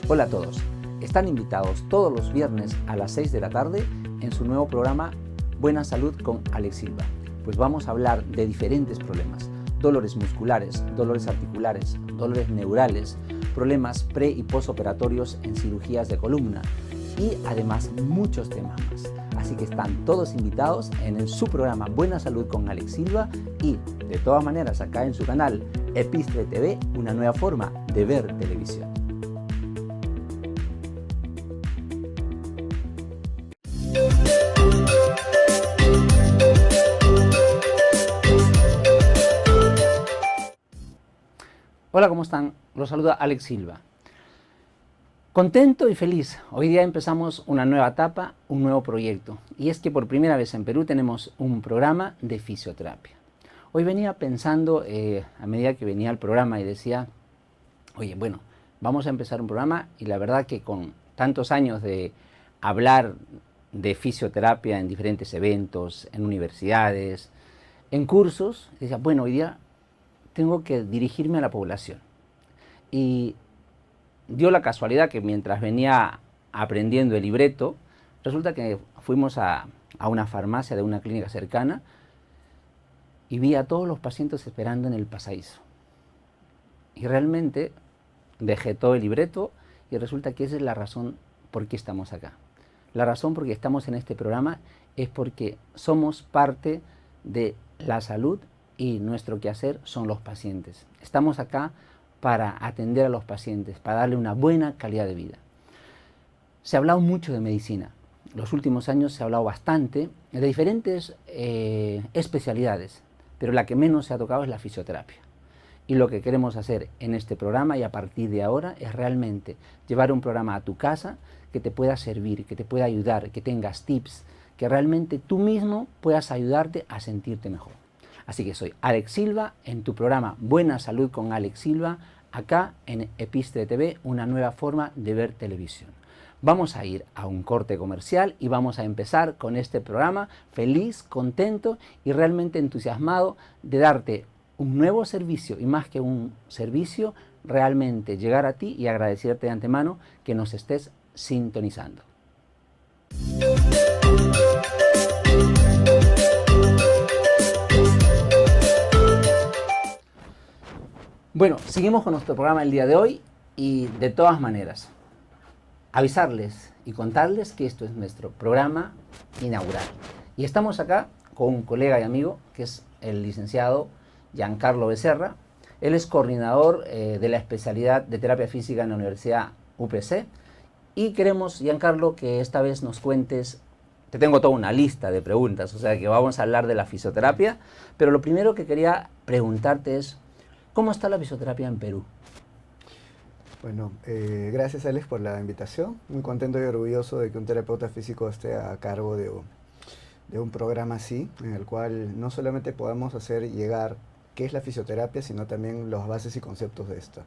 Hola a todos, están invitados todos los viernes a las 6 de la tarde en su nuevo programa Buena Salud con Alex Silva. Pues vamos a hablar de diferentes problemas, dolores musculares, dolores articulares, dolores neurales, problemas pre y postoperatorios en cirugías de columna y además muchos temas más. Así que están todos invitados en su programa Buena Salud con Alex Silva y de todas maneras acá en su canal Epistre TV, una nueva forma de ver televisión. Hola, ¿cómo están? Los saluda Alex Silva. Contento y feliz. Hoy día empezamos una nueva etapa, un nuevo proyecto. Y es que por primera vez en Perú tenemos un programa de fisioterapia. Hoy venía pensando, a medida que venía el programa, y decía, oye, bueno, vamos a empezar un programa y la verdad que con tantos años de hablar de fisioterapia en diferentes eventos, en universidades, en cursos, decía, bueno, hoy día tengo que dirigirme a la población. Y dio la casualidad que mientras venía aprendiendo el libreto, resulta que fuimos a una farmacia de una clínica cercana y vi a todos los pacientes esperando en el pasadizo. Y realmente dejé todo el libreto y resulta que esa es la razón por qué estamos acá. La razón por qué estamos en este programa es porque somos parte de la salud y nuestro quehacer son los pacientes. Estamos acá para atender a los pacientes, para darle una buena calidad de vida. Se ha hablado mucho de medicina. Los últimos años se ha hablado bastante de diferentes especialidades, pero la que menos se ha tocado es la fisioterapia. Y lo que queremos hacer en este programa y a partir de ahora es realmente llevar un programa a tu casa que te pueda servir, que te pueda ayudar, que tengas tips, que realmente tú mismo puedas ayudarte a sentirte mejor. Así que soy Alex Silva en tu programa Buena Salud con Alex Silva, acá en Epistre TV, una nueva forma de ver televisión. Vamos a ir a un corte comercial y vamos a empezar con este programa feliz, contento y realmente entusiasmado de darte un nuevo servicio y más que un servicio, realmente llegar a ti y agradecerte de antemano que nos estés sintonizando. Bueno, seguimos con nuestro programa el día de hoy y de todas maneras, avisarles y contarles que esto es nuestro programa inaugural. Y estamos acá con un colega y amigo que es el licenciado Giancarlo Becerra. Él es coordinador de la especialidad de terapia física en la Universidad UPC. Y queremos, Giancarlo, que esta vez nos cuentes, te tengo toda una lista de preguntas, o sea que vamos a hablar de la fisioterapia, pero lo primero que quería preguntarte es, ¿cómo está la fisioterapia en Perú? Bueno, gracias Alex por la invitación. Muy contento y orgulloso de que un terapeuta físico esté a cargo de un programa así, en el cual no solamente podamos hacer llegar qué es la fisioterapia, sino también las bases y conceptos de esta.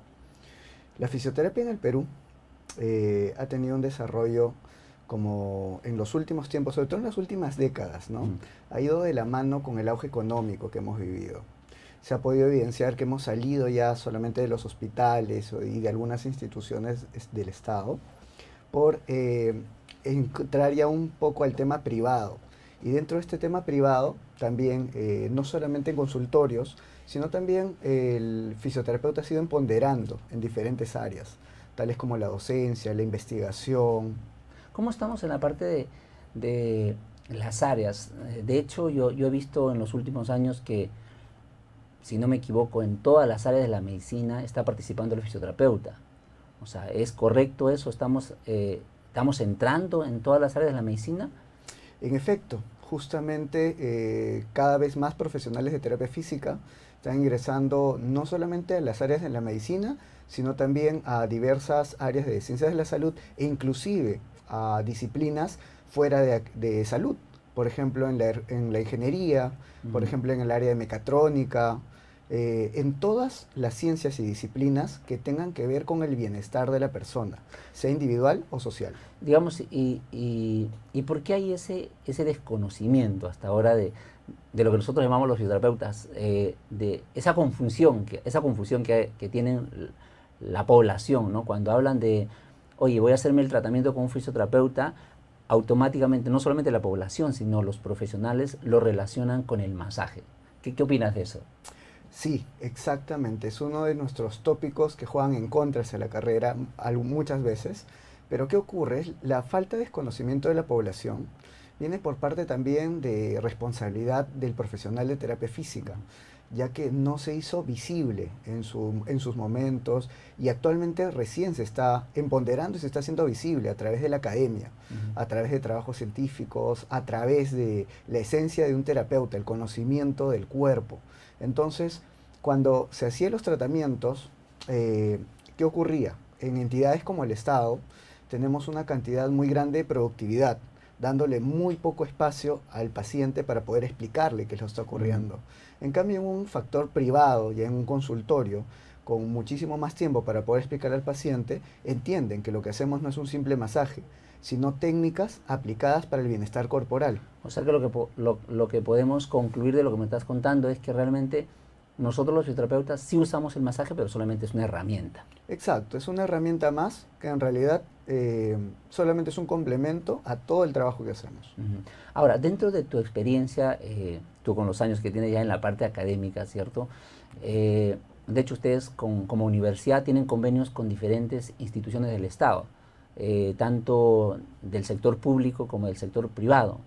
La fisioterapia en el Perú ha tenido un desarrollo como en los últimos tiempos, sobre todo en las últimas décadas, ¿no? Ha ido de la mano con el auge económico que hemos vivido. Se ha podido evidenciar que hemos salido ya solamente de los hospitales y de algunas instituciones del Estado por entrar ya un poco al tema privado. Y dentro de este tema privado, también, no solamente en consultorios, sino también el fisioterapeuta ha sido empoderando en diferentes áreas, tales como la docencia, la investigación. ¿Cómo estamos en la parte de las áreas? De hecho, yo he visto en los últimos años que, si no me equivoco, en todas las áreas de la medicina está participando el fisioterapeuta. O sea, ¿es correcto eso? ¿Estamos entrando en todas las áreas de la medicina? En efecto, justamente cada vez más profesionales de terapia física están ingresando no solamente a las áreas de la medicina, sino también a diversas áreas de ciencias de la salud e inclusive a disciplinas fuera de salud. Por ejemplo, en la ingeniería, por ejemplo, en el área de mecatrónica, en todas las ciencias y disciplinas que tengan que ver con el bienestar de la persona, sea individual o social. Digamos, ¿y por qué hay ese desconocimiento hasta ahora de lo que nosotros llamamos los fisioterapeutas, de esa confusión que tienen la población, ¿no? Cuando hablan de oye, voy a hacerme el tratamiento con un fisioterapeuta, automáticamente no solamente la población, sino los profesionales lo relacionan con el masaje. ¿Qué opinas de eso? Sí, exactamente. Es uno de nuestros tópicos que juegan en contra hacia la carrera muchas veces. Pero ¿qué ocurre? La falta de desconocimiento de la población viene por parte también de responsabilidad del profesional de terapia física, ya que no se hizo visible en sus momentos y actualmente recién se está empoderando y se está haciendo visible a través de la academia, a través de trabajos científicos, a través de la esencia de un terapeuta, el conocimiento del cuerpo. Entonces, cuando se hacían los tratamientos, ¿qué ocurría? En entidades como el Estado tenemos una cantidad muy grande de productividad, dándole muy poco espacio al paciente para poder explicarle qué es lo que está ocurriendo. En cambio, en un factor privado y en un consultorio, con muchísimo más tiempo para poder explicar al paciente, entienden que lo que hacemos no es un simple masaje, sino técnicas aplicadas para el bienestar corporal. O sea que lo que podemos concluir de lo que me estás contando es que realmente nosotros los fisioterapeutas sí usamos el masaje, pero solamente es una herramienta. Exacto, es una herramienta más que en realidad solamente es un complemento a todo el trabajo que hacemos. Ahora, dentro de tu experiencia, tú con los años que tienes ya en la parte académica, ¿cierto? De hecho, ustedes como universidad tienen convenios con diferentes instituciones del Estado, tanto del sector público como del sector privado.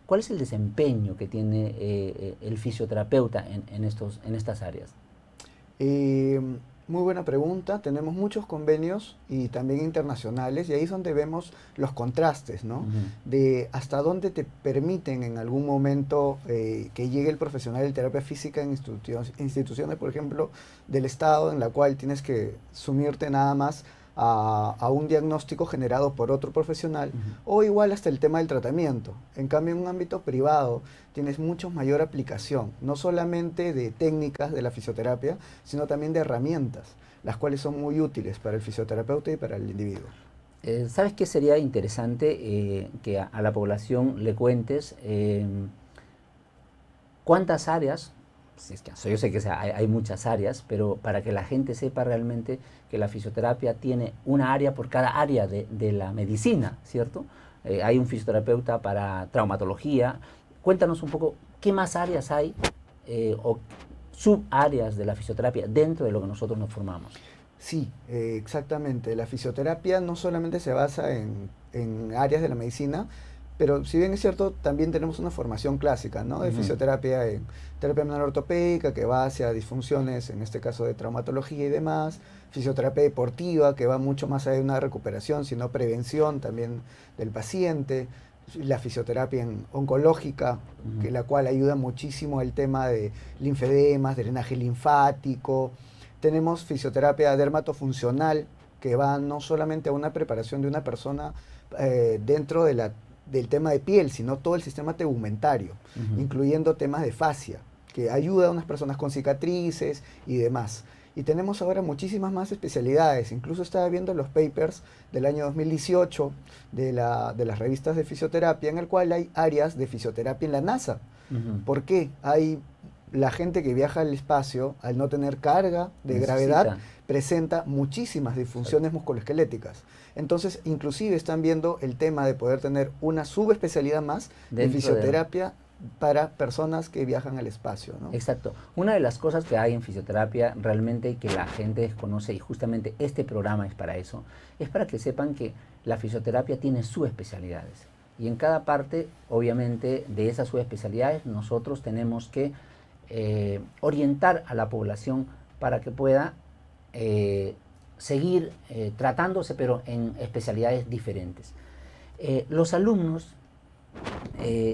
¿Cuál es el desempeño que tiene el fisioterapeuta en estas áreas? Muy buena pregunta. Tenemos muchos convenios y también internacionales y ahí es donde vemos los contrastes, ¿no? De hasta dónde te permiten en algún momento que llegue el profesional de terapia física en instituciones, por ejemplo, del Estado, en la cual tienes que sumirte nada más a un diagnóstico generado por otro profesional, o igual hasta el tema del tratamiento. En cambio, en un ámbito privado tienes mucho mayor aplicación, no solamente de técnicas de la fisioterapia, sino también de herramientas, las cuales son muy útiles para el fisioterapeuta y para el individuo. ¿Sabes qué sería interesante que a la población le cuentes cuántas áreas? Si es que, yo sé que hay muchas áreas, pero para que la gente sepa realmente que la fisioterapia tiene una área por cada área de la medicina, ¿cierto? Hay un fisioterapeuta para traumatología. Cuéntanos un poco qué más áreas hay o subáreas de la fisioterapia dentro de lo que nosotros nos formamos. Sí, exactamente. La fisioterapia no solamente se basa en áreas de la medicina, pero si bien es cierto, también tenemos una formación clásica, ¿no? De fisioterapia en terapia manual ortopédica, que va hacia disfunciones, en este caso de traumatología y demás. Fisioterapia deportiva, que va mucho más allá de una recuperación, sino prevención también del paciente. La fisioterapia oncológica, la cual ayuda muchísimo al tema de linfedemas, drenaje linfático. Tenemos fisioterapia dermatofuncional, que va no solamente a una preparación de una persona dentro del tema de piel, sino todo el sistema tegumentario, incluyendo temas de fascia, que ayuda a unas personas con cicatrices y demás. Y tenemos ahora muchísimas más especialidades. Incluso estaba viendo los papers del año 2018 de las revistas de fisioterapia, en el cual hay áreas de fisioterapia en la NASA. ¿Por qué? Hay la gente que viaja al espacio, al no tener carga de gravedad, presenta muchísimas disfunciones musculoesqueléticas. Entonces, inclusive están viendo el tema de poder tener una subespecialidad más de fisioterapia para personas que viajan al espacio, ¿no? Exacto. Una de las cosas que hay en fisioterapia realmente que la gente desconoce, y justamente este programa es para eso, es para que sepan que la fisioterapia tiene subespecialidades. Y en cada parte, obviamente, de esas subespecialidades, nosotros tenemos que orientar a la población para que pueda seguir tratándose, pero en especialidades diferentes. Los alumnos,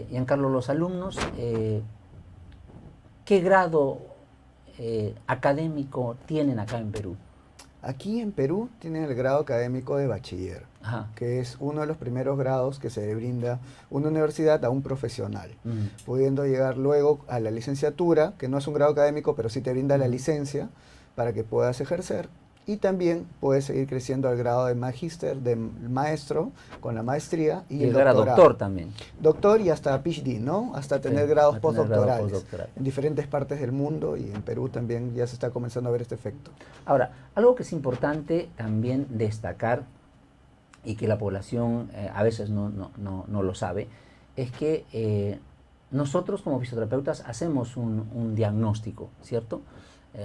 Giancarlo, los alumnos, ¿qué grado académico tienen acá en Perú? Aquí en Perú tienen el grado académico de bachiller, que es uno de los primeros grados que se le brinda una universidad a un profesional, pudiendo llegar luego a la licenciatura, que no es un grado académico, pero sí te brinda la licencia para que puedas ejercer. Y también puedes seguir creciendo al grado de magíster, de maestro, con la maestría y el doctorado. Doctor también. Doctor y hasta PhD, ¿no? Hasta tener grados postdoctorales en diferentes partes del mundo, y en Perú también ya se está comenzando a ver este efecto. Ahora, algo que es importante también destacar y que la población a veces no lo sabe, es que nosotros como fisioterapeutas hacemos un diagnóstico, ¿cierto?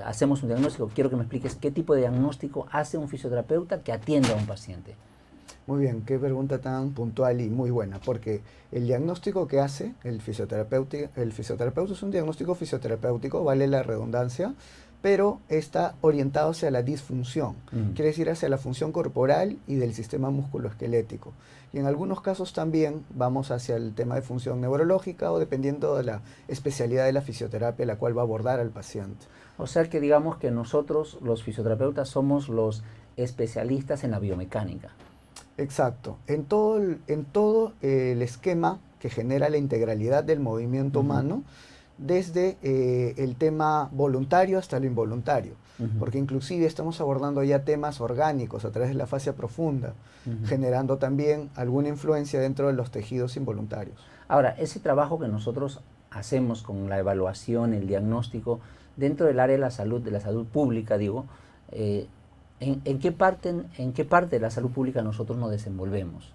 Hacemos un diagnóstico. Quiero que me expliques qué tipo de diagnóstico hace un fisioterapeuta que atienda a un paciente. Muy bien, qué pregunta tan puntual y muy buena, porque el diagnóstico que hace el fisioterapeuta es un diagnóstico fisioterapéutico, vale la redundancia, pero está orientado hacia la disfunción, quiere decir hacia la función corporal y del sistema musculoesquelético. Y en algunos casos también vamos hacia el tema de función neurológica o dependiendo de la especialidad de la fisioterapia la cual va a abordar al paciente. O sea que digamos que nosotros los fisioterapeutas somos los especialistas en la biomecánica. Exacto. En todo el esquema que genera la integralidad del movimiento humano, desde el tema voluntario hasta lo involuntario, porque inclusive estamos abordando ya temas orgánicos a través de la fascia profunda, generando también alguna influencia dentro de los tejidos involuntarios. Ahora, ese trabajo que nosotros hacemos con la evaluación, el diagnóstico, dentro del área de la salud pública, digo, ¿en qué parte de la salud pública nosotros nos desenvolvemos?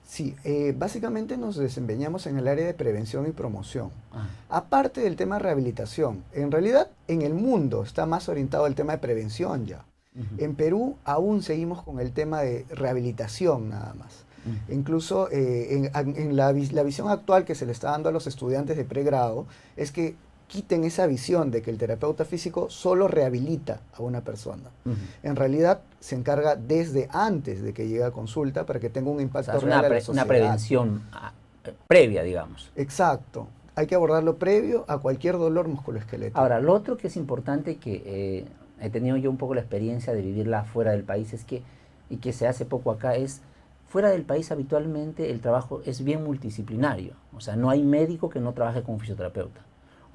Sí, básicamente nos desempeñamos en el área de prevención y promoción. Aparte del tema de rehabilitación, en realidad en el mundo está más orientado al tema de prevención ya. En Perú aún seguimos con el tema de rehabilitación nada más. Incluso en la visión actual que se le está dando a los estudiantes de pregrado es que quiten esa visión de que el terapeuta físico solo rehabilita a una persona. En realidad se encarga desde antes de que llegue a consulta para que tenga un impacto real a la sociedad. Una prevención previa, digamos. Exacto. Hay que abordarlo previo a cualquier dolor musculoesquelético. Ahora, lo otro que es importante, que he tenido yo un poco la experiencia de vivirla fuera del país, y que se hace poco acá, es fuera del país habitualmente el trabajo es bien multidisciplinario. O sea, no hay médico que no trabaje con fisioterapeuta.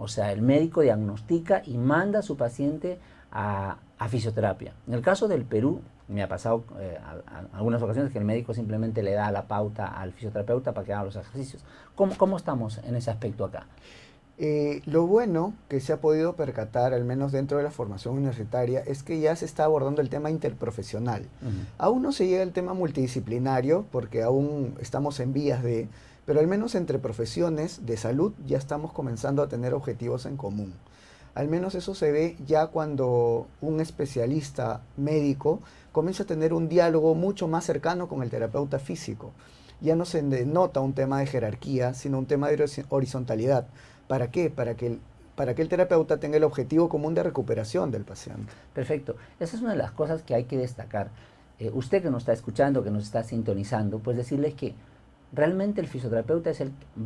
O sea, el médico diagnostica y manda a su paciente a fisioterapia. En el caso del Perú, me ha pasado algunas ocasiones que el médico simplemente le da la pauta al fisioterapeuta para que haga los ejercicios. ¿Cómo estamos en ese aspecto acá? Lo bueno que se ha podido percatar, al menos dentro de la formación universitaria, es que ya se está abordando el tema interprofesional. Aún no se llega al tema multidisciplinario, porque aún estamos en vías de... Pero al menos entre profesiones de salud ya estamos comenzando a tener objetivos en común. Al menos eso se ve ya cuando un especialista médico comienza a tener un diálogo mucho más cercano con el terapeuta físico. Ya no se denota un tema de jerarquía, sino un tema de horizontalidad. ¿Para qué? Para que el terapeuta tenga el objetivo común de recuperación del paciente. Perfecto. Esa es una de las cosas que hay que destacar. Usted que nos está escuchando, que nos está sintonizando, pues decirles que realmente el fisioterapeuta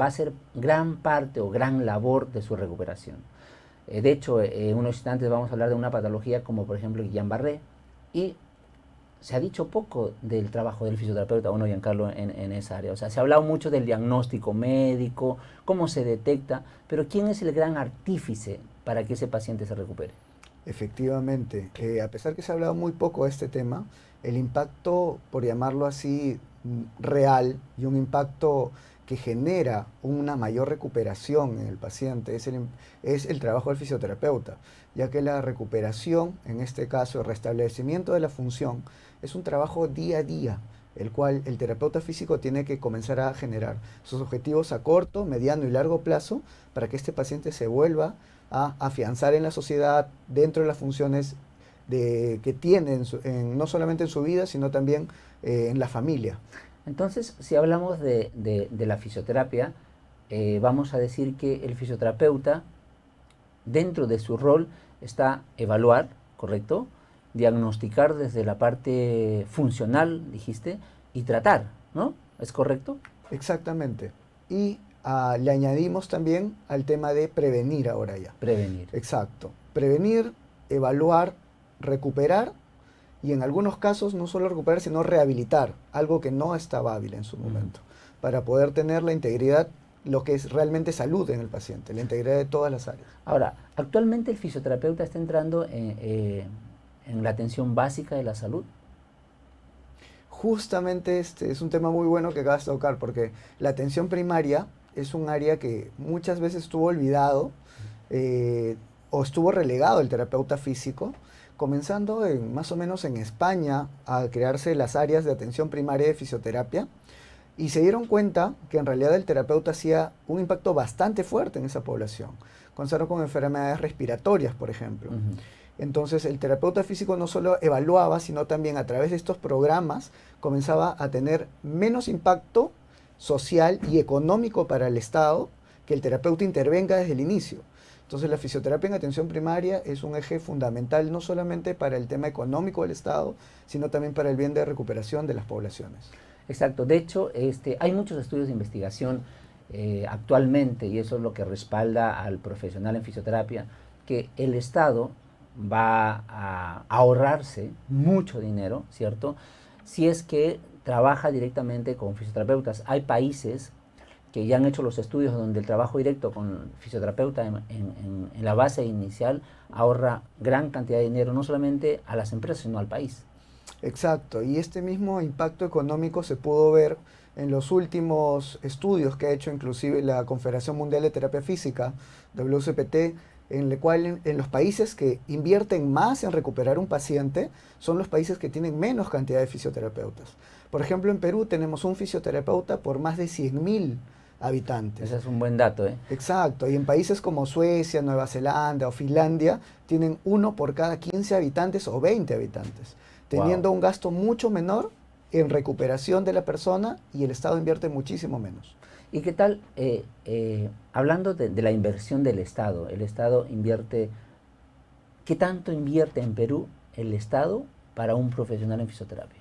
va a ser gran parte o gran labor de su recuperación. De hecho, en unos instantes vamos a hablar de una patología como por ejemplo Guillain-Barré, y se ha dicho poco del trabajo del fisioterapeuta, bueno, Giancarlo, en esa área. O sea, se ha hablado mucho del diagnóstico médico, cómo se detecta, pero ¿quién es el gran artífice para que ese paciente se recupere? Efectivamente, a pesar que se ha hablado muy poco de este tema, el impacto, por llamarlo así, real y un impacto que genera una mayor recuperación en el paciente es el trabajo del fisioterapeuta, ya que la recuperación, en este caso el restablecimiento de la función, es un trabajo día a día, el cual el terapeuta físico tiene que comenzar a generar sus objetivos a corto, mediano y largo plazo para que este paciente se vuelva a afianzar en la sociedad dentro de las funciones que tiene no solamente en su vida, sino también en la familia. Entonces, si hablamos de la fisioterapia, vamos a decir que el fisioterapeuta, dentro de su rol, está evaluar, ¿correcto? Diagnosticar desde la parte funcional, dijiste, y tratar, ¿no? ¿Es correcto? Exactamente. Y le añadimos también al tema de prevenir ahora ya. Prevenir. Exacto. Prevenir, evaluar, recuperar y en algunos casos no solo recuperar, sino rehabilitar algo que no estaba hábil en su momento, para poder tener la integridad, lo que es realmente salud en el paciente, la integridad de todas las áreas. Ahora, actualmente el fisioterapeuta está entrando en la atención básica de la salud. Justamente este es un tema muy bueno que acabas de tocar, porque la atención primaria es un área que muchas veces estuvo olvidado o estuvo relegado el terapeuta físico, comenzando más o menos en España a crearse las áreas de atención primaria de fisioterapia y se dieron cuenta que en realidad el terapeuta hacía un impacto bastante fuerte en esa población. Comenzaron con enfermedades respiratorias, por ejemplo. Entonces el terapeuta físico no solo evaluaba, sino también a través de estos programas comenzaba a tener menos impacto social y económico para el Estado que el terapeuta intervenga desde el inicio. Entonces la fisioterapia en atención primaria es un eje fundamental no solamente para el tema económico del Estado, sino también para el bien de recuperación de las poblaciones. Exacto. De hecho, hay muchos estudios de investigación actualmente, y eso es lo que respalda al profesional en fisioterapia, que el Estado va a ahorrarse mucho dinero, ¿cierto?, si es que trabaja directamente con fisioterapeutas. Hay países que ya han hecho los estudios donde el trabajo directo con fisioterapeuta en la base inicial ahorra gran cantidad de dinero, no solamente a las empresas, sino al país. Exacto, y este mismo impacto económico se pudo ver en los últimos estudios que ha hecho inclusive la Confederación Mundial de Terapia Física, WCPT, en el cual en los países que invierten más en recuperar un paciente son los países que tienen menos cantidad de fisioterapeutas. Por ejemplo, en Perú tenemos un fisioterapeuta por más de 100.000 habitantes. Ese es un buen dato, ¿eh? Exacto, y en países como Suecia, Nueva Zelanda o Finlandia tienen uno por cada 15 habitantes o 20 habitantes, teniendo un gasto mucho menor en recuperación de la persona y el Estado invierte muchísimo menos. ¿Y qué tal, hablando de la inversión del Estado, el Estado invierte, qué tanto invierte en Perú el Estado para un profesional en fisioterapia?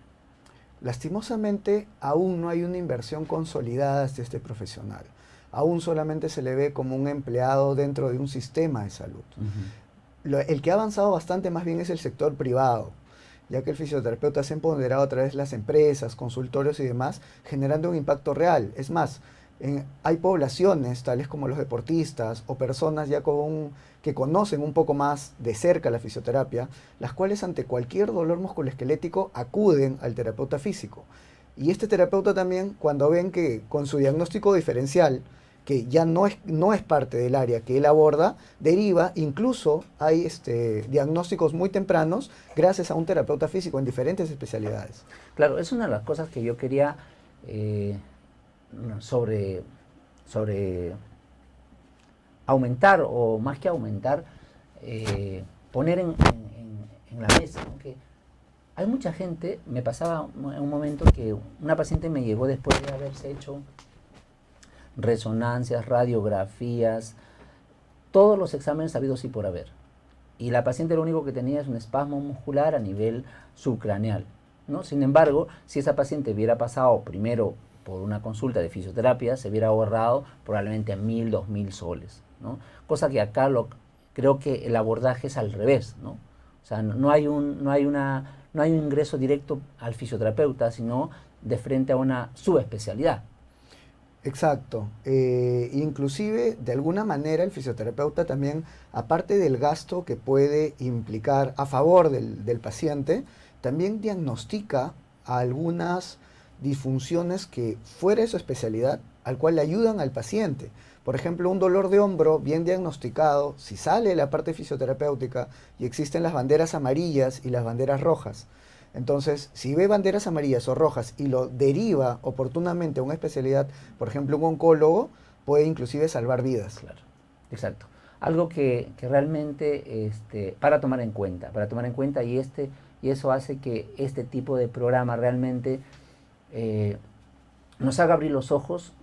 Lastimosamente, aún no hay una inversión consolidada de este profesional. Aún solamente se le ve como un empleado dentro de un sistema de salud. El que ha avanzado bastante más bien es el sector privado, ya que el fisioterapeuta se ha empoderado a través de las empresas, consultorios y demás, generando un impacto real. Es más, hay poblaciones, tales como los deportistas o personas ya que conocen un poco más de cerca la fisioterapia, las cuales ante cualquier dolor musculoesquelético acuden al terapeuta físico. Y este terapeuta también, cuando ven que con su diagnóstico diferencial, que ya no es parte del área que él aborda, deriva, incluso hay diagnósticos muy tempranos gracias a un terapeuta físico en diferentes especialidades. Claro, es una de las cosas que yo quería sobre aumentar, o más que aumentar, poner en la mesa, ¿no? Que hay mucha gente. Me pasaba en un momento que una paciente me llegó después de haberse hecho resonancias, radiografías, todos los exámenes habidos y por haber. Y la paciente lo único que tenía es un espasmo muscular a nivel subcraneal, ¿no? Sin embargo, si esa paciente hubiera pasado primero por una consulta de fisioterapia, se hubiera ahorrado probablemente 1.000, 2.000 soles, ¿no? Cosa que acá creo que el abordaje es al revés, ¿no? O sea, no hay un ingreso directo al fisioterapeuta, sino de frente a una subespecialidad. Exacto. Inclusive, de alguna manera, el fisioterapeuta también, aparte del gasto que puede implicar a favor del paciente, también diagnostica algunas disfunciones que fuera de su especialidad, al cual le ayudan al paciente. Por ejemplo, un dolor de hombro bien diagnosticado, si sale de la parte fisioterapéutica y existen las banderas amarillas y las banderas rojas. Entonces, si ve banderas amarillas o rojas y lo deriva oportunamente a una especialidad, por ejemplo, un oncólogo, puede inclusive salvar vidas. Claro, exacto. Algo que realmente para tomar en cuenta, y eso hace que este tipo de programa realmente nos haga abrir los ojos,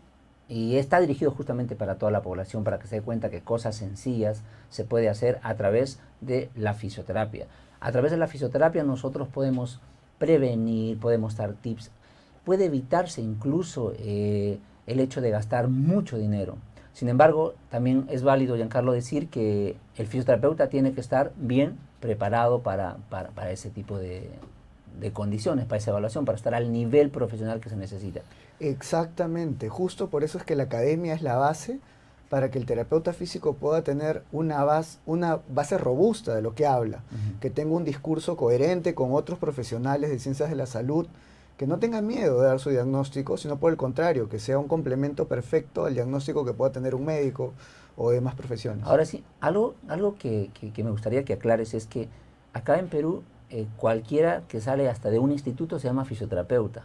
y está dirigido justamente para toda la población, para que se dé cuenta que cosas sencillas se puede hacer a través de la fisioterapia. A través de la fisioterapia nosotros podemos prevenir, podemos dar tips, puede evitarse incluso el hecho de gastar mucho dinero. Sin embargo, también es válido, Giancarlo, decir que el fisioterapeuta tiene que estar bien preparado para ese tipo de condiciones, para esa evaluación, para estar al nivel profesional que se necesita. Exactamente, justo por eso es que la academia es la base para que el terapeuta físico pueda tener una base robusta de lo que habla, que tenga un discurso coherente con otros profesionales de ciencias de la salud, que no tenga miedo de dar su diagnóstico, sino por el contrario, que sea un complemento perfecto al diagnóstico que pueda tener un médico o demás profesiones. Ahora sí, algo que me gustaría que aclares es que acá en Perú, cualquiera que sale hasta de un instituto se llama fisioterapeuta.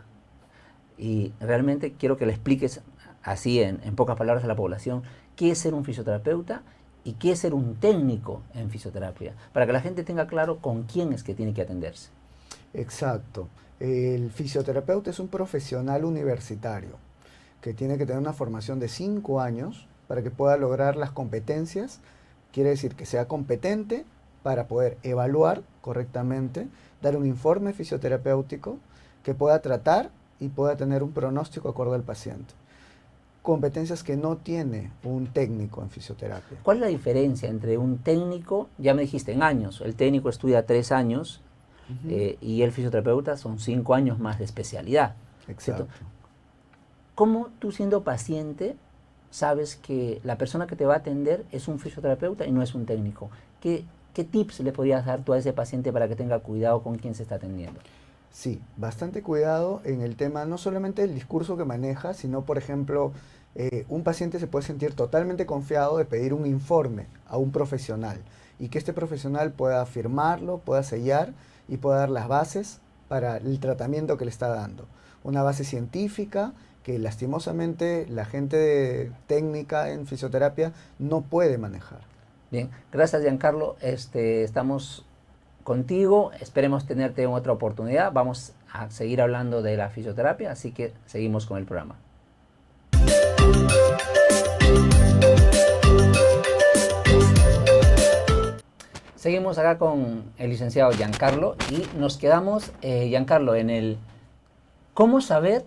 Y realmente quiero que le expliques así, en pocas palabras, a la población, qué es ser un fisioterapeuta y qué es ser un técnico en fisioterapia, para que la gente tenga claro con quién es que tiene que atenderse. Exacto. El fisioterapeuta es un profesional universitario que tiene que tener una formación de 5 años para que pueda lograr las competencias. Quiere decir que sea competente para poder evaluar correctamente, dar un informe fisioterapéutico, que pueda tratar y pueda tener un pronóstico acorde al paciente. Competencias que no tiene un técnico en fisioterapia. ¿Cuál es la diferencia entre un técnico, ya me dijiste en años, el técnico estudia 3 años y el fisioterapeuta son 5 años más de especialidad? Exacto. ¿Cierto? ¿Cómo tú siendo paciente sabes que la persona que te va a atender es un fisioterapeuta y no es un técnico? ¿Qué tips le podrías dar tú a ese paciente para que tenga cuidado con quién se está atendiendo? Sí, bastante cuidado en el tema, no solamente del discurso que maneja, sino, por ejemplo, un paciente se puede sentir totalmente confiado de pedir un informe a un profesional y que este profesional pueda firmarlo, pueda sellar y pueda dar las bases para el tratamiento que le está dando. Una base científica que lastimosamente la gente técnica en fisioterapia no puede manejar. Bien, gracias Giancarlo. Estamos contigo, esperemos tenerte en otra oportunidad. Vamos a seguir hablando de la fisioterapia, así que seguimos con el programa. Seguimos acá con el licenciado Giancarlo y nos quedamos, Giancarlo, en el cómo saber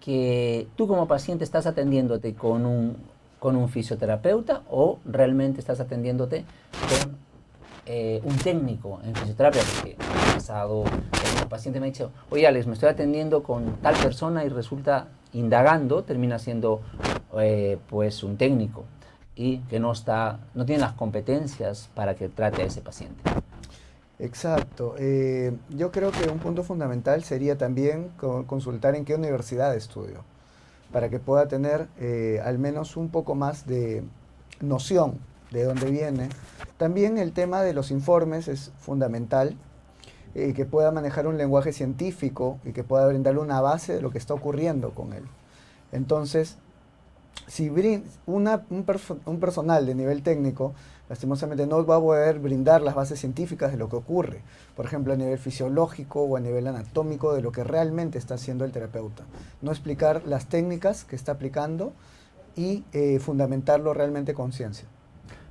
que tú como paciente estás atendiéndote con un fisioterapeuta o realmente estás atendiéndote con un técnico en fisioterapia, porque ha pasado, el paciente me ha dicho, oye Alex, me estoy atendiendo con tal persona y resulta, indagando, termina siendo pues un técnico y que no tiene las competencias para que trate a ese paciente. Exacto. Yo creo que un punto fundamental sería también consultar en qué universidad estudio, para que pueda tener al menos un poco más de noción de dónde viene. También el tema de los informes es fundamental, que pueda manejar un lenguaje científico y que pueda brindarle una base de lo que está ocurriendo con él. Entonces, si un personal de nivel técnico, lastimosamente no va a poder brindar las bases científicas de lo que ocurre, por ejemplo, a nivel fisiológico o a nivel anatómico de lo que realmente está haciendo el terapeuta. No explicar las técnicas que está aplicando y fundamentarlo realmente con ciencia.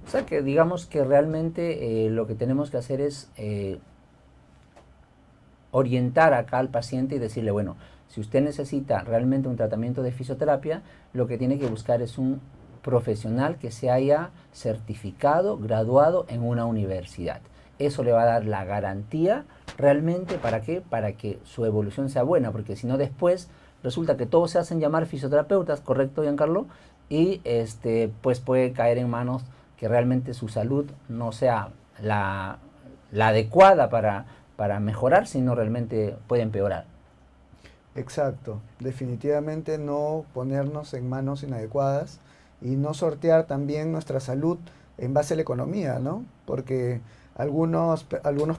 O sea que digamos que realmente lo que tenemos que hacer es orientar acá al paciente y decirle, bueno, si usted necesita realmente un tratamiento de fisioterapia, lo que tiene que buscar es un profesional que se haya certificado, graduado en una universidad. Eso le va a dar la garantía realmente, ¿para qué? Para que su evolución sea buena, porque si no después resulta que todos se hacen llamar fisioterapeutas, ¿correcto, Giancarlo? Y pues puede caer en manos que realmente su salud no sea la adecuada para mejorar, sino realmente puede empeorar. Exacto, definitivamente no ponernos en manos inadecuadas y no sortear también nuestra salud en base a la economía, ¿no? Porque algunos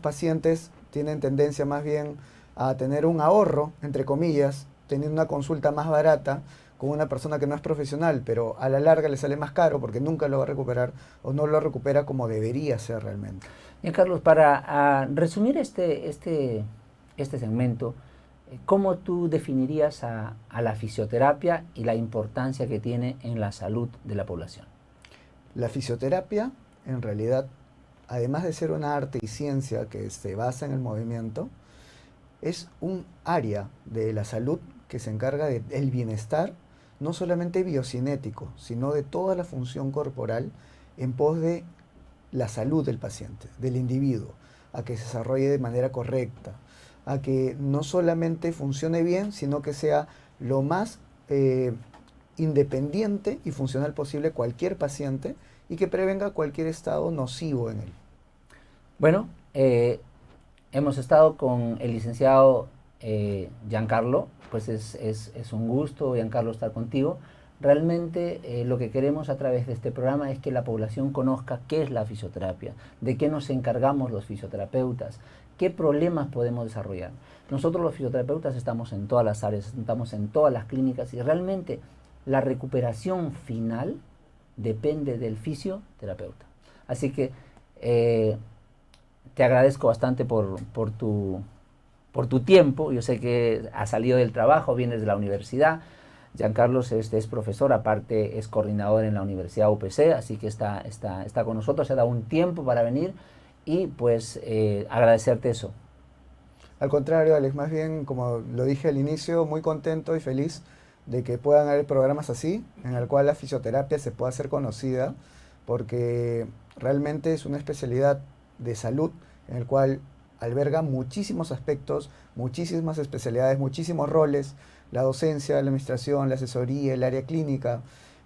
pacientes tienen tendencia más bien a tener un ahorro, entre comillas, teniendo una consulta más barata con una persona que no es profesional, pero a la larga le sale más caro porque nunca lo va a recuperar o no lo recupera como debería ser realmente. Bien, Carlos, para resumir este segmento, ¿cómo tú definirías a la fisioterapia y la importancia que tiene en la salud de la población? La fisioterapia, en realidad, además de ser una arte y ciencia que se basa en el movimiento, es un área de la salud que se encarga del bienestar, no solamente biocinético, sino de toda la función corporal en pos de la salud del paciente, del individuo, a que se desarrolle de manera correcta, a que no solamente funcione bien, sino que sea lo más independiente y funcional posible cualquier paciente y que prevenga cualquier estado nocivo en él. Bueno, hemos estado con el licenciado Giancarlo, pues es un gusto, Giancarlo, estar contigo. Realmente lo que queremos a través de este programa es que la población conozca qué es la fisioterapia, de qué nos encargamos los fisioterapeutas, qué problemas podemos desarrollar. Nosotros los fisioterapeutas estamos en todas las áreas, estamos en todas las clínicas y realmente la recuperación final depende del fisioterapeuta. Así que te agradezco bastante por tu tiempo. Yo sé que has salido del trabajo, vienes de la universidad. Giancarlos es profesor, aparte es coordinador en la Universidad UPC, así que está con nosotros, se ha dado un tiempo para venir y pues agradecerte eso. Al contrario, Alex, más bien, como lo dije al inicio, muy contento y feliz de que puedan haber programas así, en el cual la fisioterapia se pueda hacer conocida, porque realmente es una especialidad de salud en el cual alberga muchísimos aspectos, muchísimas especialidades, muchísimos roles, la docencia, la administración, la asesoría, el área clínica,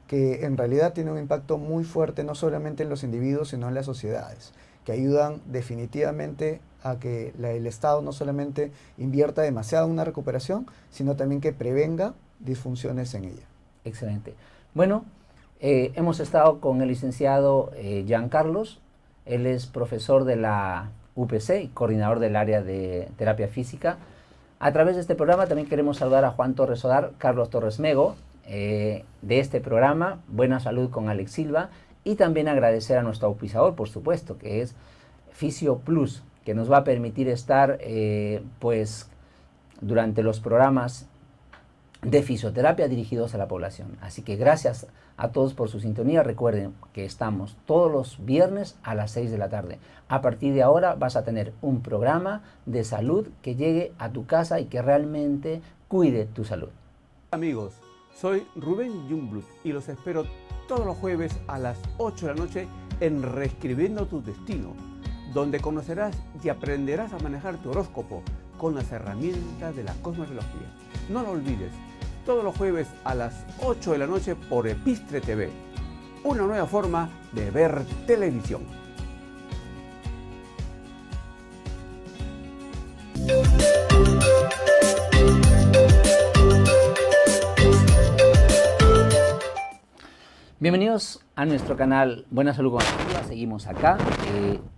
que en realidad tiene un impacto muy fuerte no solamente en los individuos, sino en las sociedades, que ayudan definitivamente a que el Estado no solamente invierta demasiado en una recuperación, sino también que prevenga disfunciones en ella. Excelente. Bueno, hemos estado con el licenciado Giancarlos, él es profesor de la UPC y coordinador del área de terapia física. A través de este programa también queremos saludar a Juan Torres Odar, Carlos Torres Mego, de este programa, Buena Salud con Alex Silva, y también agradecer a nuestro auspiciador, por supuesto, que es Fisio Plus, que nos va a permitir estar pues durante los programas de fisioterapia dirigidos a la población. Así que gracias a todos por su sintonía. Recuerden que estamos todos los viernes a las 6 de la tarde. A partir de ahora vas a tener un programa de salud que llegue a tu casa y que realmente cuide tu salud. Amigos, soy Rubén Jungblut y los espero todos los jueves a las 8 de la noche en Reescribiendo tu Destino, donde conocerás y aprenderás a manejar tu horóscopo con las herramientas de la cosmología. No lo olvides, todos los jueves a las 8 de la noche por Epistre TV, una nueva forma de ver televisión. Bienvenidos a nuestro canal Buena Salud con Alex Silva. Seguimos acá,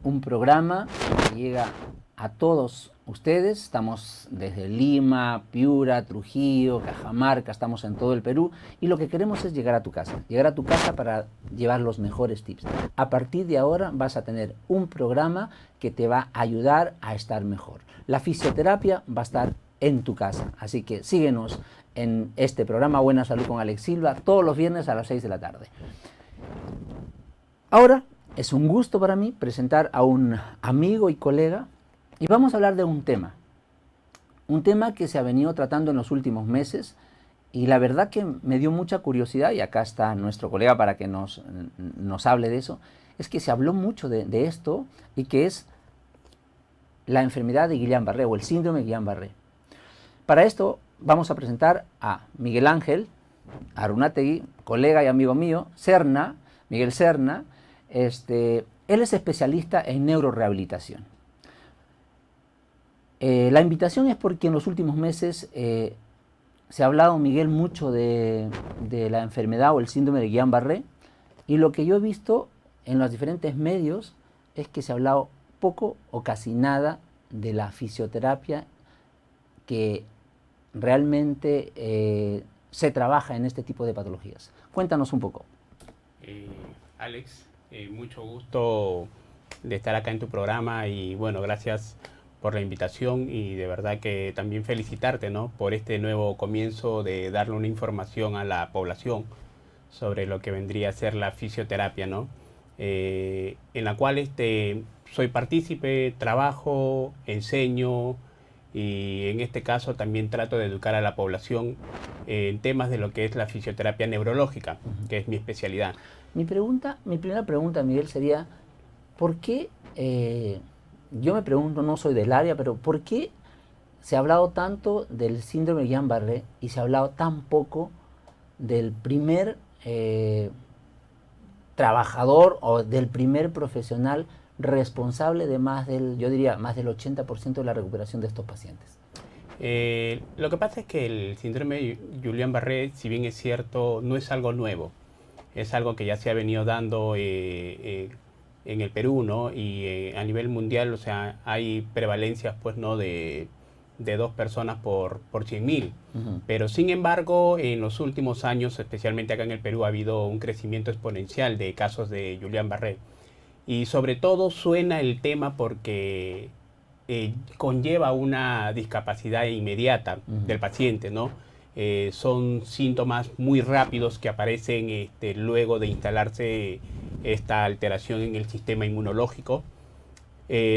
un programa que llega a todos ustedes. Estamos desde Lima, Piura, Trujillo, Cajamarca, estamos en todo el Perú y lo que queremos es llegar a tu casa para llevar los mejores tips. A partir de ahora vas a tener un programa que te va a ayudar a estar mejor. La fisioterapia va a estar en tu casa, así que síguenos en este programa Buena Salud con Alex Silva todos los viernes a las 6 de la tarde. Ahora es un gusto para mí presentar a un amigo y colega y vamos a hablar de un tema que se ha venido tratando en los últimos meses y la verdad que me dio mucha curiosidad, y acá está nuestro colega para que nos hable de eso. Es que se habló mucho de esto, y que es la enfermedad de Guillain-Barré o el síndrome de Guillain-Barré. Para esto vamos a presentar a Miguel Ángel Arunategui, colega y amigo mío, Serna, Miguel Serna. Él es especialista en neurorehabilitación. La invitación es porque en los últimos meses se ha hablado, Miguel, mucho de la enfermedad o el síndrome de Guillain-Barré, y lo que yo he visto en los diferentes medios es que se ha hablado poco o casi nada de la fisioterapia que realmente se trabaja en este tipo de patologías. Cuéntanos un poco. Alex, mucho gusto de estar acá en tu programa y bueno, gracias por la invitación y de verdad que también felicitarte, ¿no?, por este nuevo comienzo de darle una información a la población sobre lo que vendría a ser la fisioterapia, ¿no? En la cual soy partícipe, trabajo, enseño y en este caso también trato de educar a la población en temas de lo que es la fisioterapia neurológica, que es mi especialidad. Mi primera pregunta, Miguel, sería, ¿por qué, yo me pregunto, no soy del área, pero ¿por qué se ha hablado tanto del síndrome de Guillain-Barré y se ha hablado tan poco del primer trabajador o del primer profesional responsable de más del 80% de la recuperación de estos pacientes? Lo que pasa es que el síndrome de Guillain-Barré, si bien es cierto, no es algo nuevo. Es algo que ya se ha venido dando en el Perú, ¿no? Y a nivel mundial, o sea, hay prevalencias, pues, ¿no? de 2 personas por 100.000. Pero sin embargo, en los últimos años, especialmente acá en el Perú, ha habido un crecimiento exponencial de casos de Guillain-Barré. Y sobre todo suena el tema porque conlleva una discapacidad inmediata del paciente, ¿no? Son síntomas muy rápidos que aparecen luego de instalarse esta alteración en el sistema inmunológico.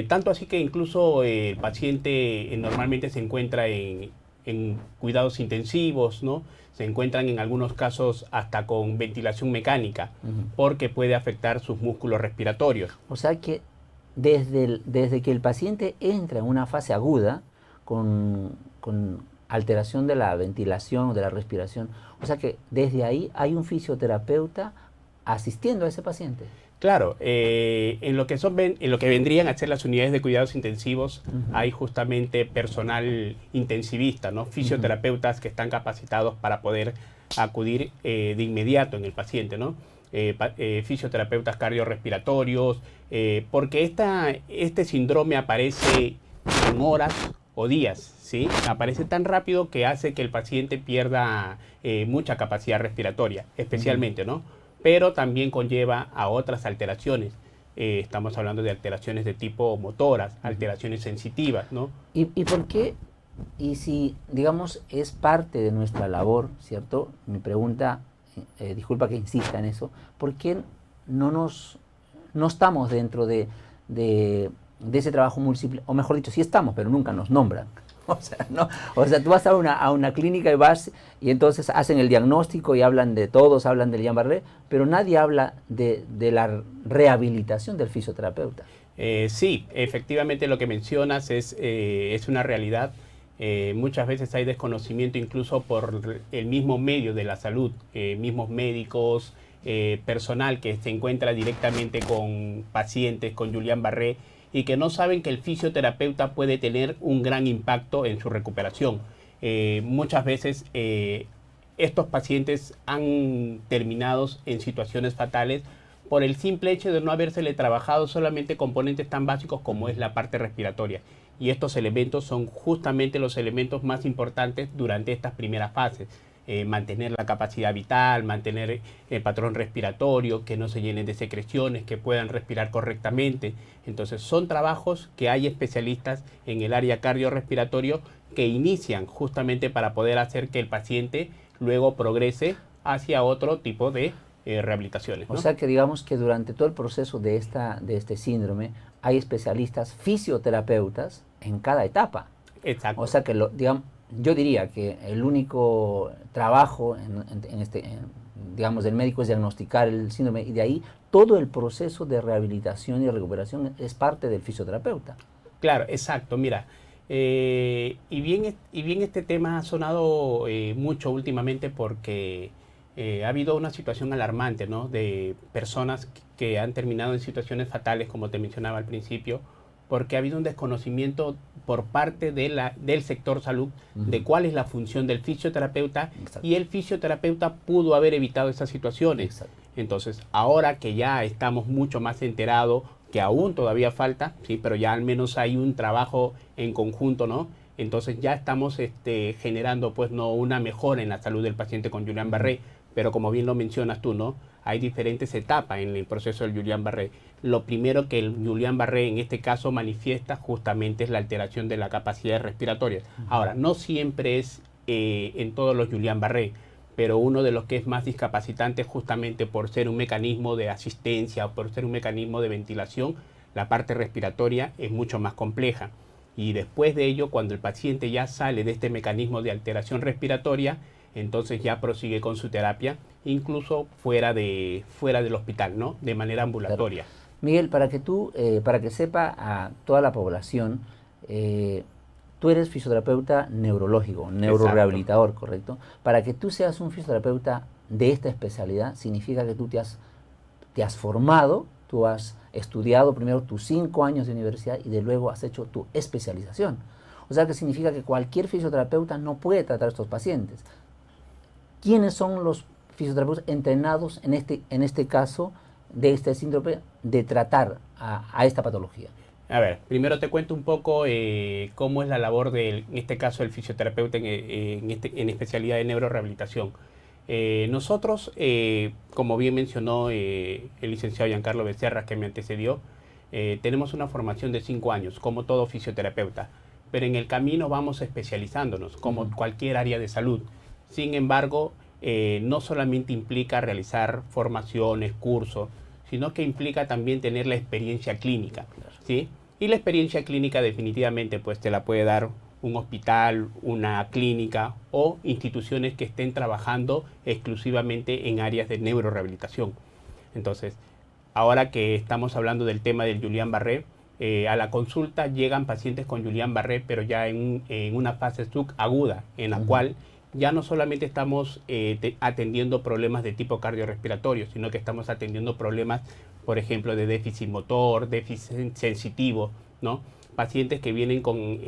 Tanto así que incluso el paciente normalmente se encuentra en cuidados intensivos, ¿no? Se encuentran en algunos casos hasta con ventilación mecánica, porque puede afectar sus músculos respiratorios. O sea que desde que el paciente entra en una fase aguda con alteración de la ventilación o de la respiración, o sea que desde ahí hay un fisioterapeuta asistiendo a ese paciente. Claro, en lo que vendrían a ser las unidades de cuidados intensivos, hay justamente personal intensivista, ¿no? Fisioterapeutas que están capacitados para poder acudir de inmediato en el paciente, ¿no? Fisioterapeutas cardiorrespiratorios, porque este síndrome aparece en horas o días, ¿sí? Aparece tan rápido que hace que el paciente pierda mucha capacidad respiratoria, especialmente, ¿no? Pero también conlleva a otras alteraciones. Estamos hablando de alteraciones de tipo motoras, alteraciones sensitivas, ¿no? ¿Y por qué? Y si, digamos, es parte de nuestra labor, ¿cierto? Mi pregunta, disculpa que insista en eso, ¿por qué no estamos dentro de ese trabajo múltiple? O mejor dicho, sí estamos, pero nunca nos nombran. O sea, ¿no? O sea, tú vas a una clínica y entonces hacen el diagnóstico y hablan de todos, hablan del Guillain-Barré, pero nadie habla de la rehabilitación del fisioterapeuta. Sí, efectivamente lo que mencionas es una realidad. Muchas veces hay desconocimiento incluso por el mismo medio de la salud, mismos médicos, personal que se encuentra directamente con pacientes con Guillain-Barré y que no saben que el fisioterapeuta puede tener un gran impacto en su recuperación. Muchas veces estos pacientes han terminado en situaciones fatales por el simple hecho de no habérsele trabajado solamente componentes tan básicos como es la parte respiratoria. Y estos elementos son justamente los elementos más importantes durante estas primeras fases. Mantener la capacidad vital, mantener el patrón respiratorio, que no se llenen de secreciones, que puedan respirar correctamente. Entonces son trabajos que hay especialistas en el área cardiorrespiratorio que inician justamente para poder hacer que el paciente luego progrese hacia otro tipo de rehabilitaciones, ¿no? O sea que digamos que durante todo el proceso de este síndrome hay especialistas fisioterapeutas en cada etapa. Exacto. O sea que digamos, yo diría que el único trabajo digamos, del médico es diagnosticar el síndrome y de ahí todo el proceso de rehabilitación y recuperación es parte del fisioterapeuta. Claro, exacto. Mira, y bien este tema ha sonado mucho últimamente porque ha habido una situación alarmante, ¿no? De personas que han terminado en situaciones fatales, como te mencionaba al principio, porque ha habido un desconocimiento por parte del sector salud de cuál es la función del fisioterapeuta. Exacto. Y el fisioterapeuta pudo haber evitado esas situaciones. Exacto. Entonces, ahora que ya estamos mucho más enterados, que aún todavía falta, sí, pero ya al menos hay un trabajo en conjunto, ¿no? Entonces ya estamos generando pues no una mejora en la salud del paciente con Guillain-Barré, pero como bien lo mencionas tú, ¿no? Hay diferentes etapas en el proceso del Guillain-Barré. Lo primero que el Guillain-Barré en este caso manifiesta justamente es la alteración de la capacidad respiratoria. Ahora, no siempre es en todos los Guillain-Barré, pero uno de los que es más discapacitante justamente por ser un mecanismo de asistencia o por ser un mecanismo de ventilación, la parte respiratoria es mucho más compleja. Y después de ello, cuando el paciente ya sale de este mecanismo de alteración respiratoria, entonces ya prosigue con su terapia, incluso fuera del hospital, ¿no? De manera ambulatoria. Claro. Miguel, para que sepa a toda la población, tú eres fisioterapeuta neurológico, neurorehabilitador, ¿correcto? Para que tú seas un fisioterapeuta de esta especialidad, significa que tú te has formado, tú has estudiado primero tus 5 años de universidad y de luego has hecho tu especialización. O sea que significa que cualquier fisioterapeuta no puede tratar a estos pacientes. ¿Quiénes son los fisioterapeutas entrenados en este caso de este síndrome de tratar a esta patología? A ver, primero te cuento un poco cómo es la labor en este caso del fisioterapeuta en especialidad de neurorehabilitación. Nosotros, como bien mencionó el licenciado Giancarlo Becerra, que me antecedió, tenemos una formación de 5 años, como todo fisioterapeuta, pero en el camino vamos especializándonos, como cualquier área de salud. Sin embargo, no solamente implica realizar formaciones, cursos, sino que implica también tener la experiencia clínica, ¿sí? Y la experiencia clínica definitivamente pues te la puede dar un hospital, una clínica o instituciones que estén trabajando exclusivamente en áreas de neurorehabilitación. Entonces, ahora que estamos hablando del tema del Guillain-Barré, a la consulta llegan pacientes con Guillain-Barré, pero ya en una fase subaguda, en la cual ya no solamente estamos atendiendo problemas de tipo cardiorrespiratorio, sino que estamos atendiendo problemas, por ejemplo, de déficit motor, déficit sensitivo, ¿no? Pacientes que vienen con,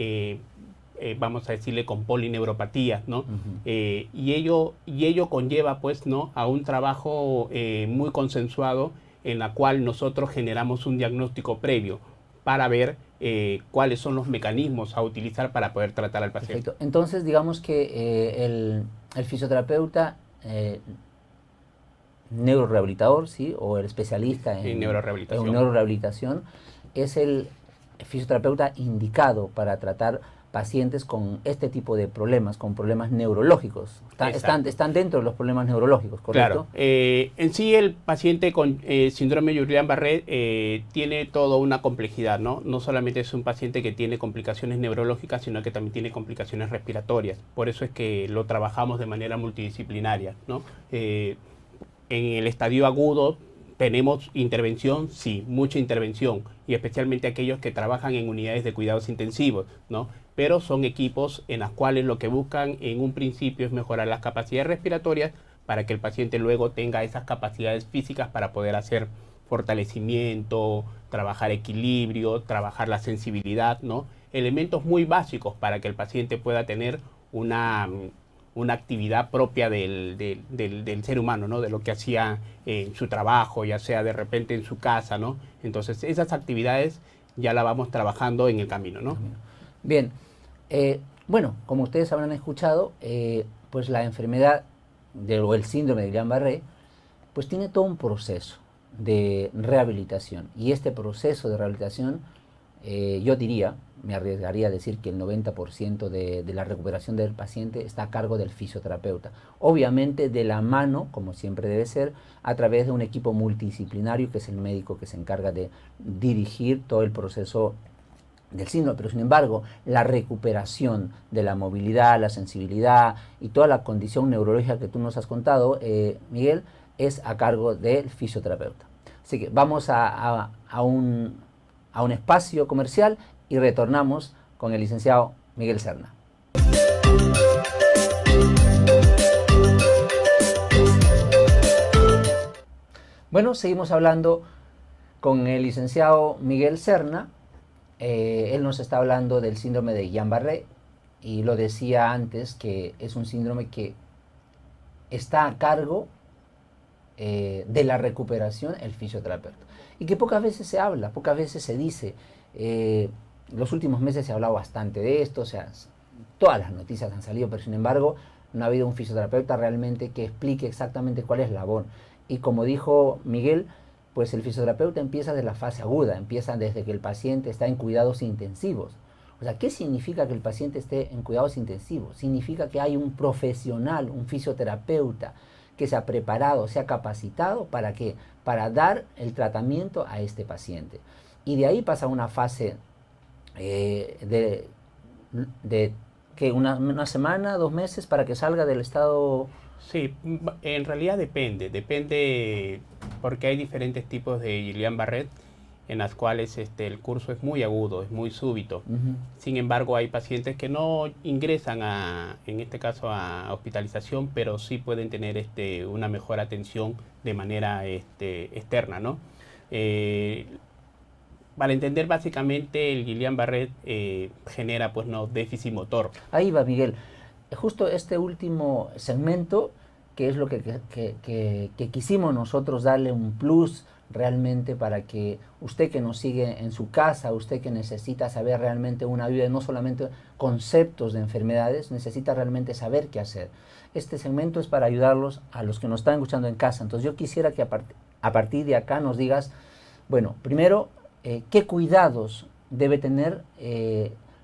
vamos a decirle, con polineuropatía, ¿no? Y ello conlleva, pues, ¿no?, a un trabajo muy consensuado en la cual nosotros generamos un diagnóstico previo para ver cuáles son los mecanismos a utilizar para poder tratar al paciente. Perfecto. Entonces, digamos que el fisioterapeuta neurorehabilitador, ¿sí?, o el especialista en neurorehabilitación es el fisioterapeuta indicado para tratar pacientes con este tipo de problemas, con problemas neurológicos. Están dentro de los problemas neurológicos, ¿correcto? Claro. En sí el paciente con síndrome de Guillain-Barré tiene toda una complejidad, ¿no? No solamente es un paciente que tiene complicaciones neurológicas, sino que también tiene complicaciones respiratorias. Por eso es que lo trabajamos de manera multidisciplinaria, ¿no? En el estadio agudo tenemos intervención, sí, mucha intervención, y especialmente aquellos que trabajan en unidades de cuidados intensivos, ¿no? Pero son equipos en los cuales lo que buscan en un principio es mejorar las capacidades respiratorias para que el paciente luego tenga esas capacidades físicas para poder hacer fortalecimiento, trabajar equilibrio, trabajar la sensibilidad, ¿no? Elementos muy básicos para que el paciente pueda tener una actividad propia del ser humano, ¿no? De lo que hacía en su trabajo, ya sea de repente en su casa, ¿no? Entonces esas actividades ya las vamos trabajando en el camino, ¿no? Bien, bueno, como ustedes habrán escuchado, pues la enfermedad o el síndrome de Guillain-Barré pues tiene todo un proceso de rehabilitación, y este proceso de rehabilitación yo diría, me arriesgaría a decir que el 90% de la recuperación del paciente está a cargo del fisioterapeuta. Obviamente de la mano, como siempre debe ser, a través de un equipo multidisciplinario que es el médico que se encarga de dirigir todo el proceso del síndrome. Pero sin embargo, la recuperación de la movilidad, la sensibilidad y toda la condición neurológica que tú nos has contado, Miguel, es a cargo del fisioterapeuta. Así que vamos a un espacio comercial y retornamos con el licenciado Miguel Serna. Bueno, seguimos hablando con el licenciado Miguel Serna. Él nos está hablando del síndrome de Guillain-Barré, y lo decía antes que es un síndrome que está a cargo de la recuperación el fisioterapeuta, y que pocas veces se habla, pocas veces se dice. Los últimos meses se ha hablado bastante de esto, o sea, todas las noticias han salido, pero sin embargo no ha habido un fisioterapeuta realmente que explique exactamente cuál es la labor. Y como dijo Miguel, pues el fisioterapeuta empieza desde la fase aguda, empieza desde que el paciente está en cuidados intensivos. O sea, ¿qué significa que el paciente esté en cuidados intensivos? Significa que hay un profesional, un fisioterapeuta que se ha preparado, se ha capacitado, ¿para qué? Para dar el tratamiento a este paciente. Y de ahí pasa a una fase de que una semana, 2 meses para que salga del estado. Sí, en realidad depende porque hay diferentes tipos de Guillain-Barré en las cuales el curso es muy agudo, es muy súbito. Sin embargo, hay pacientes que no ingresan en este caso a hospitalización, pero sí pueden tener una mejor atención de manera externa, ¿no? para entender básicamente el Guillain-Barré genera pues no déficit motor. Ahí va, Miguel. Justo este último segmento, que es lo que quisimos nosotros darle un plus realmente para que usted que nos sigue en su casa, usted que necesita saber realmente una ayuda, no solamente conceptos de enfermedades, necesita realmente saber qué hacer. Este segmento es para ayudarlos a los que nos están escuchando en casa. Entonces yo quisiera que a partir de acá nos digas, bueno, primero, ¿qué cuidados debe tener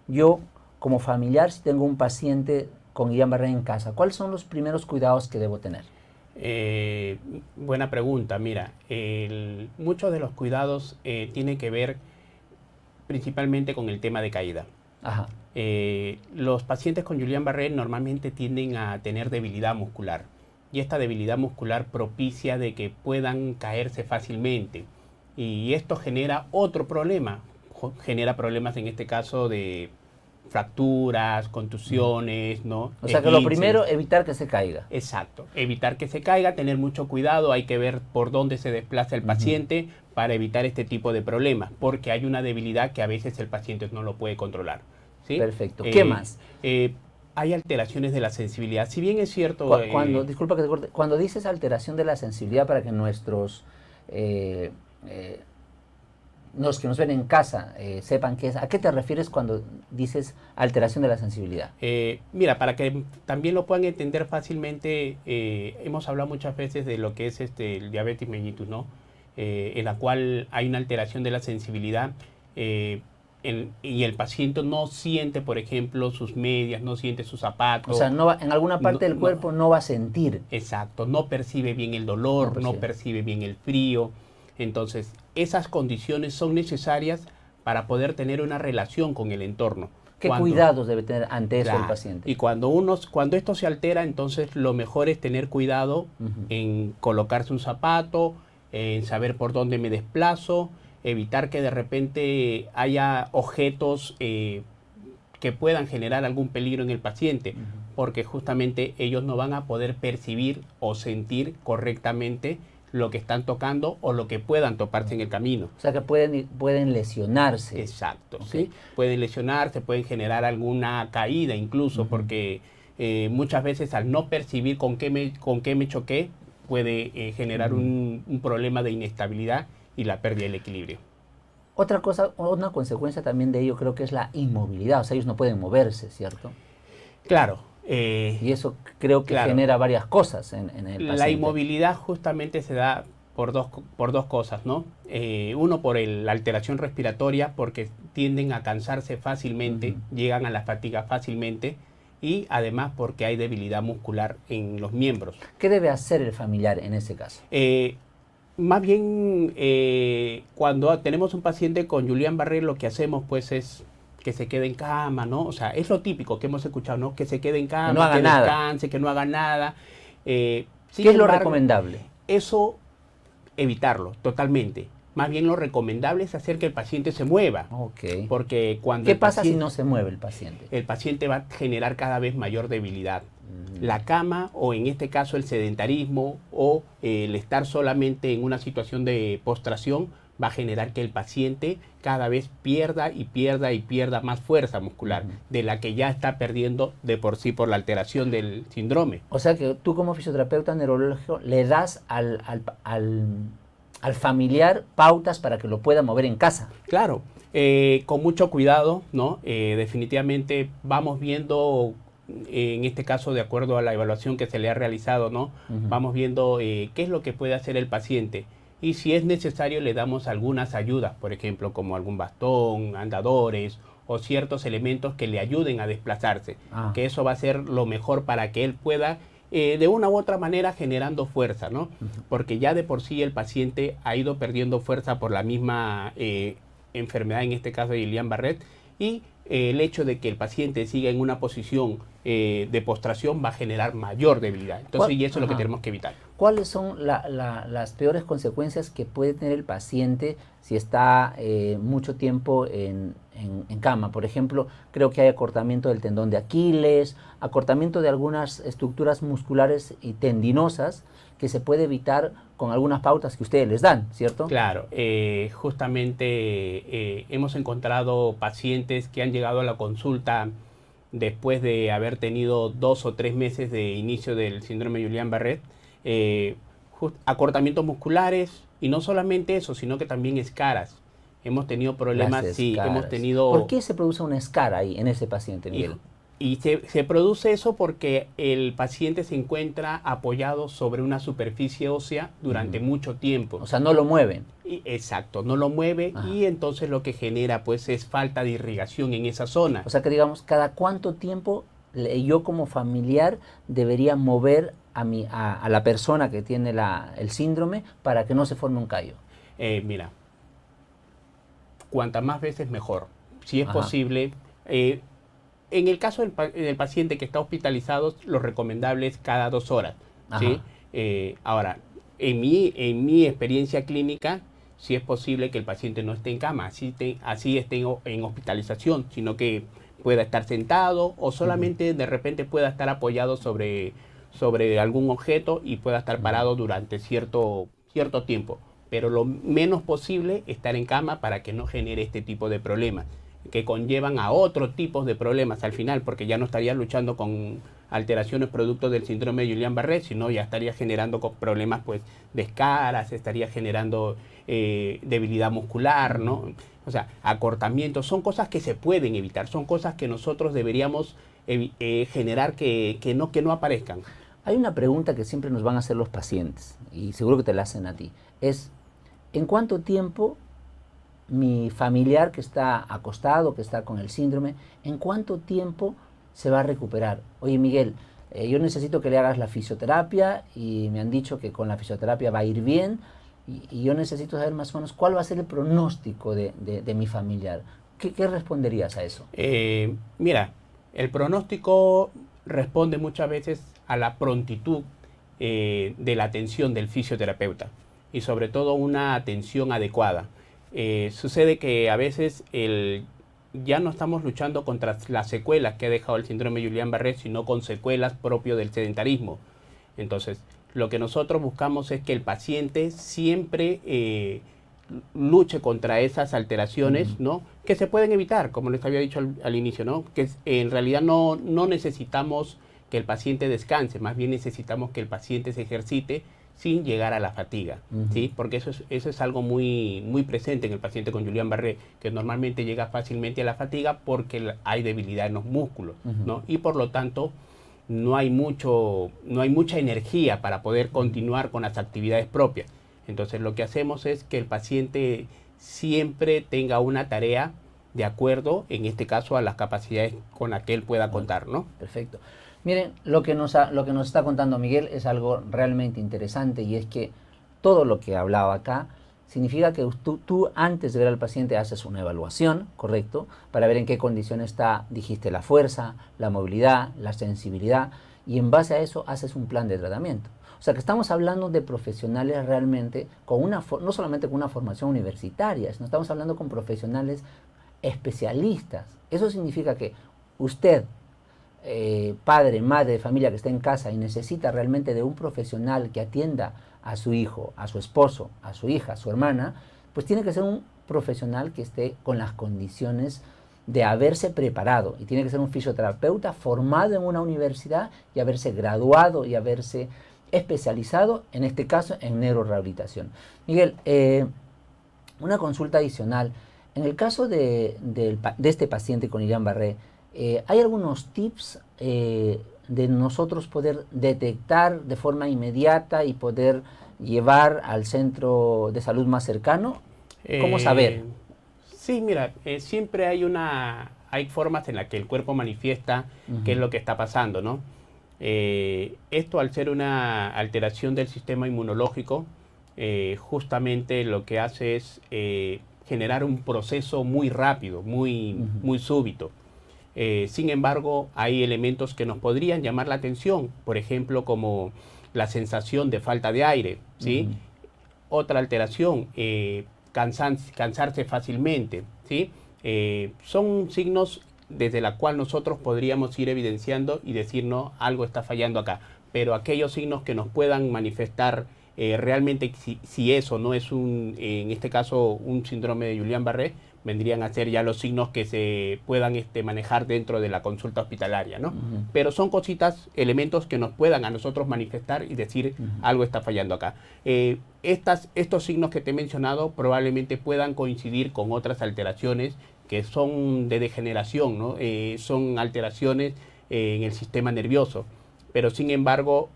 yo como familiar si tengo un paciente con Guillain-Barré en casa? ¿Cuáles son los primeros cuidados que debo tener? Buena pregunta. Mira, muchos de los cuidados tienen que ver principalmente con el tema de caída. Ajá. Los pacientes con Guillain-Barré normalmente tienden a tener debilidad muscular y esta debilidad muscular propicia de que puedan caerse fácilmente y esto genera otro problema, genera problemas en este caso de fracturas, contusiones, ¿no? O sea que lo primero, evitar que se caiga. Exacto, evitar que se caiga, tener mucho cuidado, hay que ver por dónde se desplaza el paciente para evitar este tipo de problemas, porque hay una debilidad que a veces el paciente no lo puede controlar. ¿Sí? Perfecto. ¿Qué más? Hay alteraciones de la sensibilidad. Si bien es cierto... Disculpa que te corte. Cuando dices alteración de la sensibilidad, para que nuestros... los que nos ven en casa sepan qué es, ¿a qué te refieres cuando dices alteración de la sensibilidad? Mira, para que también lo puedan entender fácilmente, hemos hablado muchas veces de lo que es el diabetes mellitus, ¿no? En la cual hay una alteración de la sensibilidad y el paciente no siente, por ejemplo, sus medias, no siente sus zapatos. O sea, en alguna parte del cuerpo no va a sentir. Exacto, no percibe bien el dolor, no percibe bien el frío. Entonces, esas condiciones son necesarias para poder tener una relación con el entorno. ¿Qué cuidados debe tener ante eso el paciente? Y cuando esto se altera, entonces lo mejor es tener cuidado en colocarse un zapato, en saber por dónde me desplazo, evitar que de repente haya objetos que puedan generar algún peligro en el paciente, porque justamente ellos no van a poder percibir o sentir correctamente lo que están tocando o lo que puedan toparse en el camino. O sea que pueden lesionarse. Exacto, ¿sí? ¿sí? Pueden lesionarse, pueden generar alguna caída incluso, porque muchas veces al no percibir con qué me choqué, puede generar un problema de inestabilidad y la pérdida del equilibrio. Otra cosa, una consecuencia también de ello creo que es la inmovilidad, o sea, ellos no pueden moverse, ¿cierto? Claro. Y eso creo que genera varias cosas en el paciente. La inmovilidad justamente se da por dos cosas, ¿no? Uno, por la alteración respiratoria, porque tienden a cansarse fácilmente, llegan a la fatiga fácilmente, y además porque hay debilidad muscular en los miembros. ¿Qué debe hacer el familiar en ese caso? Más bien, cuando tenemos un paciente con Guillain-Barré, lo que hacemos pues es que se quede en cama, ¿no? O sea, es lo típico que hemos escuchado, ¿no? Que se quede en cama, que no haga que nada. Descanse, que no haga nada. ¿Qué es lo recomendable? Eso, evitarlo totalmente. Más bien lo recomendable es hacer que el paciente se mueva. Okay. Porque cuando ¿Qué pasa si no se mueve el paciente? El paciente va a generar cada vez mayor debilidad. La cama, o en este caso el sedentarismo, o el estar solamente en una situación de postración, va a generar que el paciente cada vez pierda más fuerza muscular, de la que ya está perdiendo de por sí por la alteración del síndrome. O sea que tú como fisioterapeuta neurológico le das al familiar pautas para que lo pueda mover en casa. Claro, con mucho cuidado, ¿no? Definitivamente vamos viendo, en este caso de acuerdo a la evaluación que se le ha realizado, ¿no? Vamos viendo qué es lo que puede hacer el paciente. Y si es necesario le damos algunas ayudas, por ejemplo, como algún bastón, andadores o ciertos elementos que le ayuden a desplazarse. Que eso va a ser lo mejor para que él pueda, de una u otra manera, generando fuerza, ¿no? Porque ya de por sí el paciente ha ido perdiendo fuerza por la misma enfermedad, en este caso de Guillain-Barré, y el hecho de que el paciente siga en una posición de postración va a generar mayor debilidad. Entonces, y eso es lo que tenemos que evitar. ¿Cuáles son las peores consecuencias que puede tener el paciente si está mucho tiempo en en cama. Por ejemplo, creo que hay acortamiento del tendón de Aquiles, acortamiento de algunas estructuras musculares y tendinosas que se puede evitar con algunas pautas que ustedes les dan, ¿cierto? Claro, justamente hemos encontrado pacientes que han llegado a la consulta después de haber tenido 2 o 3 meses de inicio del síndrome de Guillain-Barré, acortamientos musculares, y no solamente eso, sino que también escaras. Hemos tenido problemas, sí, hemos tenido... ¿Por qué se produce una escara ahí en ese paciente, Miguel? Y se produce eso porque el paciente se encuentra apoyado sobre una superficie ósea durante mucho tiempo. O sea, no lo mueven. Exacto, no lo mueve y entonces lo que genera pues es falta de irrigación en esa zona. O sea que digamos, ¿cada cuánto tiempo yo como familiar debería mover a la persona que tiene el síndrome para que no se forme un callo? Mira, cuantas más veces mejor. Si es posible... en el caso del paciente que está hospitalizado, lo recomendable es cada 2 horas. ¿Sí? Ahora, en mi experiencia clínica, sí es posible que el paciente no esté en cama, así esté en hospitalización, sino que pueda estar sentado o solamente de repente pueda estar apoyado sobre algún objeto y pueda estar parado durante cierto tiempo. Pero lo menos posible estar en cama para que no genere este tipo de problemas, que conllevan a otros tipos de problemas al final, porque ya no estaría luchando con alteraciones producto del síndrome de Guillain-Barré, sino ya estaría generando problemas pues, de escaras, estaría generando debilidad muscular, ¿no? O sea, acortamientos, son cosas que se pueden evitar, son cosas que nosotros deberíamos generar que no aparezcan. Hay una pregunta que siempre nos van a hacer los pacientes, y seguro que te la hacen a ti, es ¿en cuánto tiempo mi familiar que está acostado, que está con el síndrome, en cuánto tiempo se va a recuperar? Oye, Miguel, yo necesito que le hagas la fisioterapia y me han dicho que con la fisioterapia va a ir bien y yo necesito saber más o menos cuál va a ser el pronóstico de mi familiar. ¿Qué responderías a eso? Mira, el pronóstico responde muchas veces a la prontitud de la atención del fisioterapeuta y sobre todo una atención adecuada. Sucede que a veces ya no estamos luchando contra las secuelas que ha dejado el síndrome de Guillain-Barré, sino con secuelas propias del sedentarismo. Entonces, lo que nosotros buscamos es que el paciente siempre luche contra esas alteraciones, ¿no? Que se pueden evitar, como les había dicho al inicio, ¿no? Que en realidad no necesitamos que el paciente descanse, más bien necesitamos que el paciente se ejercite sin llegar a la fatiga, ¿sí? Porque eso es algo muy presente en el paciente con Guillain-Barré, que normalmente llega fácilmente a la fatiga porque hay debilidad en los músculos, ¿no? Y por lo tanto no hay mucha energía para poder continuar con las actividades propias. Entonces lo que hacemos es que el paciente siempre tenga una tarea de acuerdo, en este caso, a las capacidades con las que él pueda contar, ¿no? Perfecto. Miren, lo que nos está contando Miguel es algo realmente interesante, y es que todo lo que hablaba acá significa que tú antes de ver al paciente haces una evaluación, ¿correcto? Para ver en qué condición está, dijiste, la fuerza, la movilidad, la sensibilidad, y en base a eso haces un plan de tratamiento. O sea que estamos hablando de profesionales realmente no solamente con una formación universitaria, sino estamos hablando con profesionales especialistas. Eso significa que usted, padre, madre de familia que está en casa y necesita realmente de un profesional que atienda a su hijo, a su esposo, a su hija, a su hermana, pues tiene que ser un profesional que esté con las condiciones de haberse preparado, y tiene que ser un fisioterapeuta formado en una universidad y haberse graduado y haberse especializado, en este caso, en neurorehabilitación. Miguel, una consulta adicional. En el caso de este paciente con Guillain-Barré, ¿hay algunos tips de nosotros poder detectar de forma inmediata y poder llevar al centro de salud más cercano? ¿Cómo saber? Sí, mira, siempre hay formas en las que el cuerpo manifiesta qué es lo que está pasando, ¿no? Esto, al ser una alteración del sistema inmunológico, justamente lo que hace es generar un proceso muy rápido, muy súbito. Sin embargo, hay elementos que nos podrían llamar la atención, por ejemplo, como la sensación de falta de aire, ¿sí? Otra alteración, cansarse fácilmente, ¿sí? Son signos desde la cual nosotros podríamos ir evidenciando y decir, no, algo está fallando acá. Pero aquellos signos que nos puedan manifestar realmente si eso no es en este caso, un síndrome de Guillain-Barré, vendrían a ser ya los signos que se puedan manejar dentro de la consulta hospitalaria, ¿no? Pero son cositas, elementos que nos puedan a nosotros manifestar y decir algo está fallando acá. Estos signos que te he mencionado probablemente puedan coincidir con otras alteraciones que son de degeneración, ¿no? Son alteraciones en el sistema nervioso. Pero sin embargo,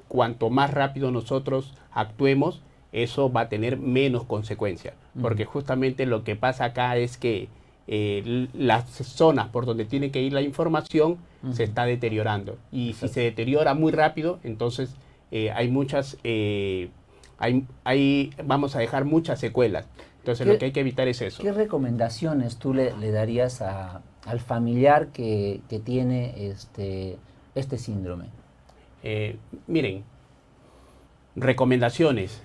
cuanto más rápido nosotros actuemos, eso va a tener menos consecuencias. Porque justamente lo que pasa acá es que las zonas por donde tiene que ir la información se está deteriorando. Y si se deteriora muy rápido, entonces hay muchas, vamos a dejar muchas secuelas. Entonces lo que hay que evitar es eso. ¿Qué recomendaciones tú le darías al familiar que tiene este síndrome? Miren, recomendaciones.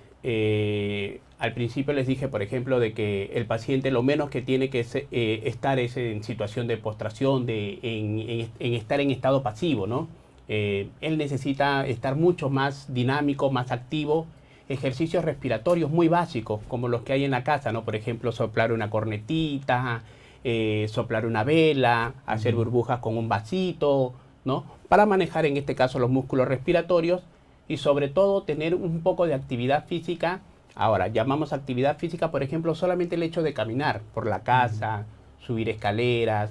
Al principio les dije, por ejemplo, de que el paciente lo menos que tiene que estar es en situación de postración, en estar en estado pasivo, ¿no? Él necesita estar mucho más dinámico, más activo, ejercicios respiratorios muy básicos, como los que hay en la casa, ¿no? Por ejemplo, soplar una cornetita, soplar una vela, hacer burbujas con un vasito, ¿no? Para manejar en este caso los músculos respiratorios y sobre todo tener un poco de actividad física. Ahora, llamamos actividad física, por ejemplo, solamente el hecho de caminar por la casa, subir escaleras,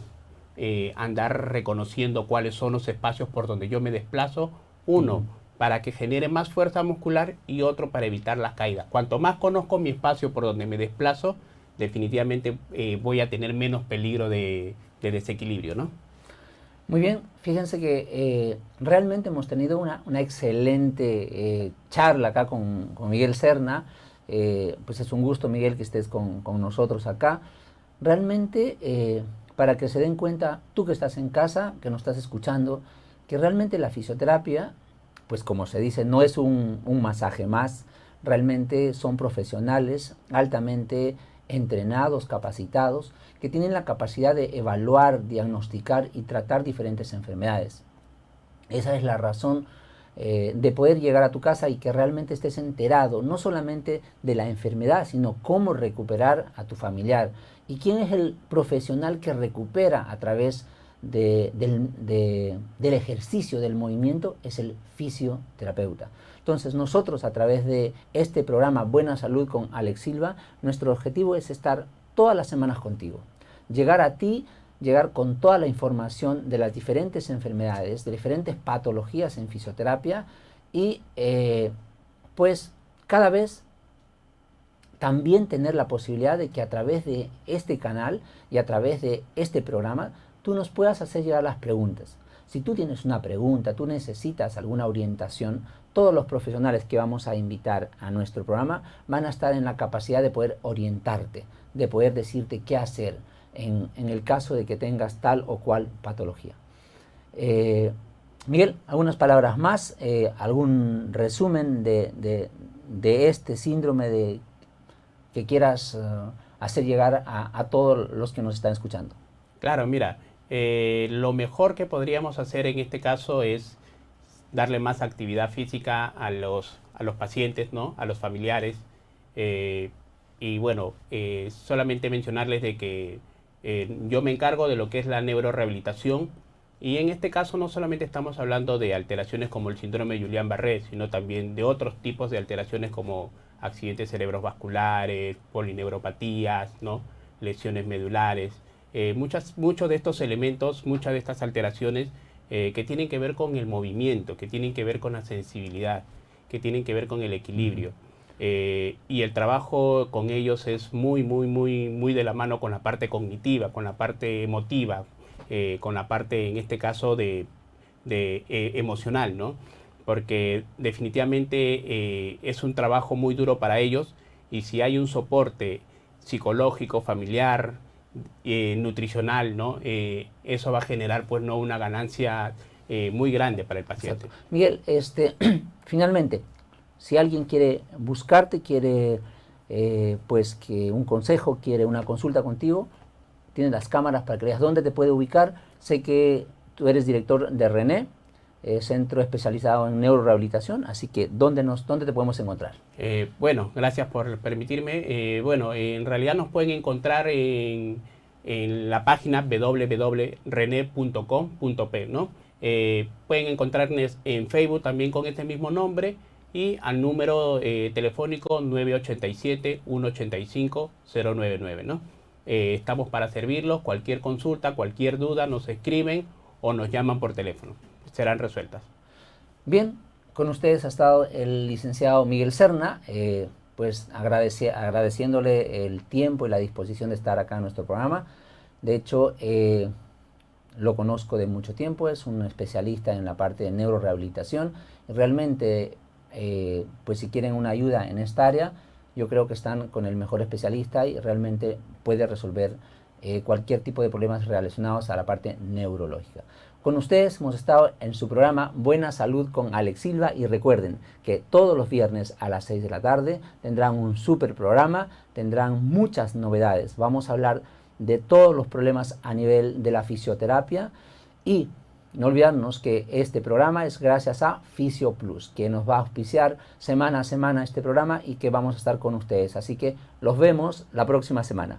andar reconociendo cuáles son los espacios por donde yo me desplazo. Uno, para que genere más fuerza muscular y otro para evitar las caídas. Cuanto más conozco mi espacio por donde me desplazo, definitivamente voy a tener menos peligro de desequilibrio, ¿no? Muy bien, fíjense que realmente hemos tenido una excelente charla acá con Miguel Serna. Pues es un gusto, Miguel, que estés con nosotros acá. Realmente, para que se den cuenta, tú que estás en casa, que nos estás escuchando, que realmente la fisioterapia, pues como se dice, no es un masaje más, realmente son profesionales altamente entrenados, capacitados, que tienen la capacidad de evaluar, diagnosticar y tratar diferentes enfermedades. Esa es la razón de poder llegar a tu casa y que realmente estés enterado, no solamente de la enfermedad, sino cómo recuperar a tu familiar. ¿Y quién es el profesional que recupera a través del ejercicio, del movimiento? Es el fisioterapeuta. Entonces nosotros, a través de este programa Buena Salud con Alex Silva, nuestro objetivo es estar todas las semanas contigo, llegar a ti, llegar con toda la información de las diferentes enfermedades, de diferentes patologías en fisioterapia y pues cada vez también tener la posibilidad de que a través de este canal y a través de este programa tú nos puedas hacer llegar las preguntas. Si tú tienes una pregunta, tú necesitas alguna orientación, todos los profesionales que vamos a invitar a nuestro programa van a estar en la capacidad de poder orientarte, de poder decirte qué hacer en el caso de que tengas tal o cual patología. Miguel, algunas palabras más, algún resumen de este síndrome que quieras hacer llegar a todos los que nos están escuchando. Claro, mira, lo mejor que podríamos hacer en este caso es darle más actividad física a los pacientes, ¿no? A los familiares. Y bueno, solamente mencionarles de que yo me encargo de lo que es la neurorehabilitación y en este caso no solamente estamos hablando de alteraciones como el síndrome de Guillain-Barré, sino también de otros tipos de alteraciones como accidentes cerebrovasculares, polineuropatías, ¿no? Lesiones medulares. Muchos de estos elementos, muchas de estas alteraciones que tienen que ver con el movimiento, que tienen que ver con la sensibilidad, que tienen que ver con el equilibrio. Y el trabajo con ellos es muy de la mano con la parte cognitiva, con la parte emotiva, con la parte, en este caso, de emocional, ¿no? Porque definitivamente es un trabajo muy duro para ellos y si hay un soporte psicológico, familiar, nutricional, ¿no? Eso va a generar, pues, no una ganancia muy grande para el paciente. Exacto. Miguel, finalmente, si alguien quiere buscarte, quiere pues que un consejo, quiere una consulta contigo, tienes las cámaras para que veas dónde te puede ubicar. Sé que tú eres director de René, centro especializado en neurorehabilitación, así que ¿dónde te podemos encontrar? Bueno, gracias por permitirme. Bueno, en realidad nos pueden encontrar en la página www.rene.com.p, ¿no? Pueden encontrarnos en Facebook también con este mismo nombre y al número telefónico 987-185-099, ¿no? Estamos para servirlos, cualquier consulta, cualquier duda, nos escriben o nos llaman por teléfono. Serán resueltas. Bien, con ustedes ha estado el licenciado Miguel Serna, pues agradeciéndole el tiempo y la disposición de estar acá en nuestro programa. De hecho, lo conozco de mucho tiempo, es un especialista en la parte de neurorehabilitación. Realmente, pues si quieren una ayuda en esta área, yo creo que están con el mejor especialista y realmente puede resolver cualquier tipo de problemas relacionados a la parte neurológica. Con ustedes hemos estado en su programa Buena Salud con Alex Silva y recuerden que todos los viernes a las 6 de la tarde tendrán un súper programa, tendrán muchas novedades. Vamos a hablar de todos los problemas a nivel de la fisioterapia y no olvidarnos que este programa es gracias a Fisio Plus, que nos va a auspiciar semana a semana este programa y que vamos a estar con ustedes. Así que los vemos la próxima semana.